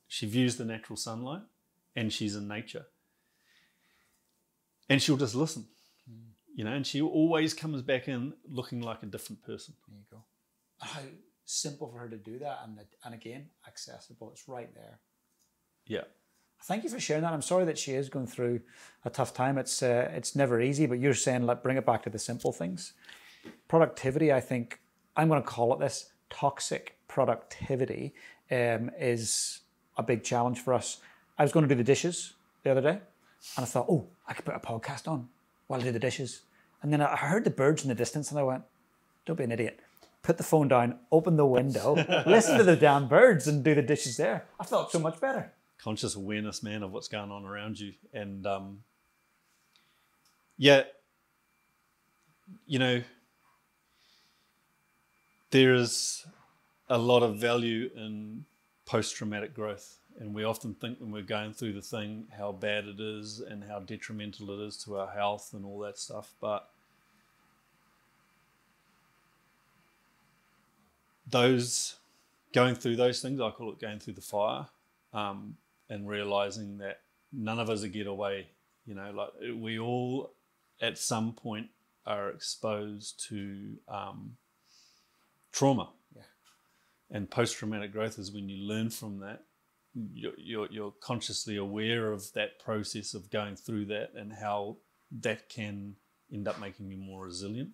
she views the natural sunlight, and she's in nature. And she'll just listen. And she always comes back in looking like a different person.
There you go. How simple for her to do that, and again, accessible. It's right there.
Yeah.
Thank you for sharing that. I'm sorry that she is going through a tough time. It's never easy, but you're saying, bring it back to the simple things. Productivity, I think, I'm going to call it this, toxic productivity is a big challenge for us. I was going to do the dishes the other day, and I thought, oh, I could put a podcast on while I do the dishes. And then I heard the birds in the distance, and I went, don't be an idiot. Put the phone down, open the window, listen to the damn birds, and do the dishes there. I felt so much better.
Conscious awareness, man, of what's going on around you. And yeah, you know, there is a lot of value in post-traumatic growth. And we often think when we're going through the thing, how bad it is and how detrimental it is to our health and all that stuff. But those, going through those things, I call it going through the fire, and realizing that none of us are get away. You know, like we all at some point are exposed to trauma.
Yeah.
And post-traumatic growth is when you learn from that. You're consciously aware of that process of going through that and how that can end up making you more resilient,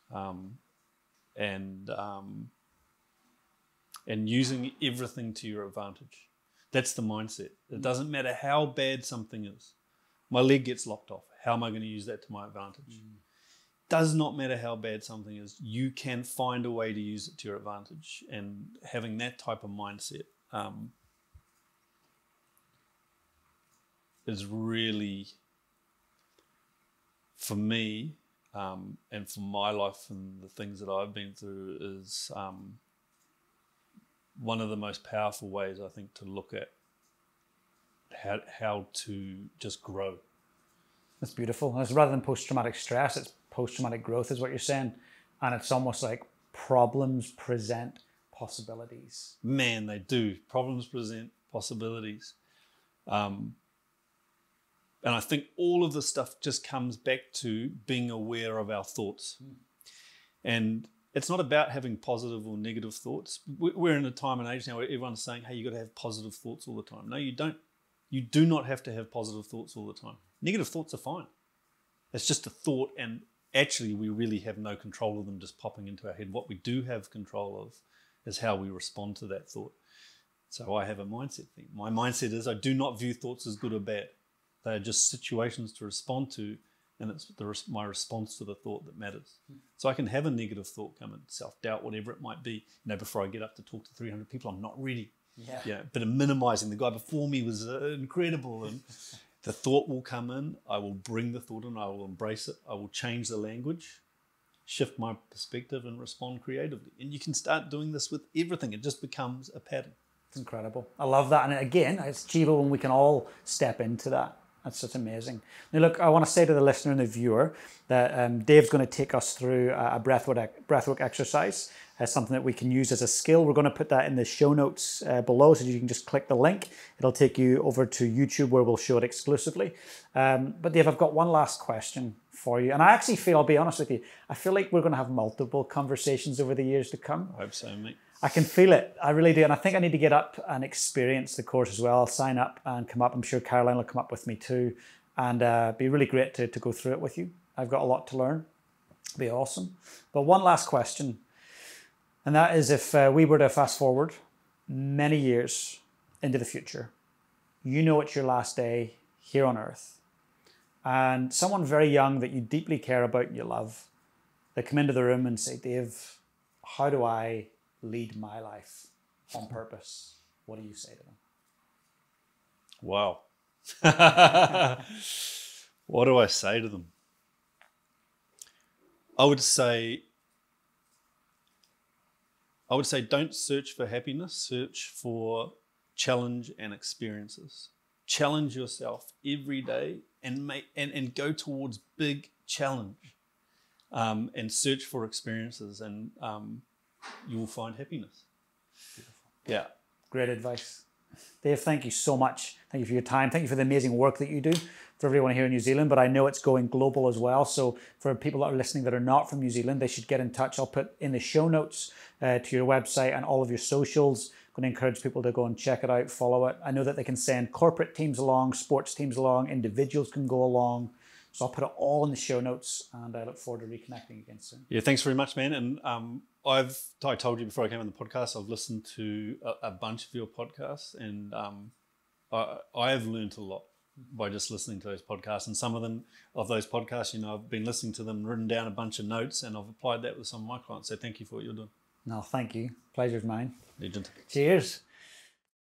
and using everything to your advantage. That's the mindset. It doesn't matter how bad something is. My leg gets lopped off. How am I going to use that to my advantage? Does not matter how bad something is. You can find a way to use it to your advantage. And having that type of mindset is really, for me, and for my life and the things that I've been through, is one of the most powerful ways, I think, to look at how to just grow.
That's beautiful. And it's rather than post-traumatic stress, it's post-traumatic growth is what you're saying. And it's almost like problems present possibilities.
Man, they do. Problems present possibilities. And I think all of the stuff just comes back to being aware of our thoughts. And it's not about having positive or negative thoughts. We're in a time and age now where everyone's saying, hey, you've got to have positive thoughts all the time. No, you don't. You do not have to have positive thoughts all the time. Negative thoughts are fine. It's just a thought, and actually we really have no control of them just popping into our head. What we do have control of is how we respond to that thought. So I have a mindset thing. My mindset is I do not view thoughts as good or bad. They are just situations to respond to, and it's my response to the thought that matters. So I can have a negative thought come in, self-doubt, whatever it might be. You know, before I get up to talk to 300 people, I'm not ready. Yeah. But I'm minimizing. The guy before me was incredible, and the thought will come in. I will bring the thought in. I will embrace it. I will change the language, shift my perspective, and respond creatively. And you can start doing this with everything. It just becomes a pattern.
It's incredible. I love that. And again, it's achievable when we can all step into that. That's just amazing. Now, look, I want to say to the listener and the viewer that Dave's going to take us through a breathwork exercise. Something that we can use as a skill. We're going to put that in the show notes below, so you can just click the link. It'll take you over to YouTube where we'll show it exclusively. But Dave, I've got one last question for you. And I actually feel, I'll be honest with you, I feel like we're going to have multiple conversations over the years to come.
I hope so, mate.
I can feel it. I really do. And I think I need to get up and experience the course as well. I'll sign up and come up. I'm sure Caroline will come up with me too. And be really great to go through it with you. I've got a lot to learn. It'll be awesome. But one last question. And that is, if we were to fast forward many years into the future, you know it's your last day here on Earth. And someone very young that you deeply care about and you love, they come into the room and say, Dave, how do I lead my life on purpose? What do you say to them?
Wow. What do I say to them? I would say don't search for happiness, search for challenge and experiences. Challenge yourself every day and go towards big challenge, and search for experiences, and you will find happiness.
Beautiful.
Yeah.
Great advice. Dave, thank you so much. Thank you for your time. Thank you for the amazing work that you do for everyone here in New Zealand, but I know it's going global as well. So for people that are listening that are not from New Zealand, they should get in touch. I'll put in the show notes to your website and all of your socials. I'm going to encourage people to go and check it out, follow it. I know that they can send corporate teams along, sports teams along, individuals can go along. So I'll put it all in the show notes, and I look forward to reconnecting again soon.
Yeah, thanks very much, man. And I told you before I came on the podcast, I've listened to a bunch of your podcasts, and I have learned a lot by just listening to those podcasts. And some of those podcasts, I've been listening to them, written down a bunch of notes, and I've applied that with some of my clients. So thank you for what you're doing.
No, thank you. Pleasure's mine.
Legend.
Cheers.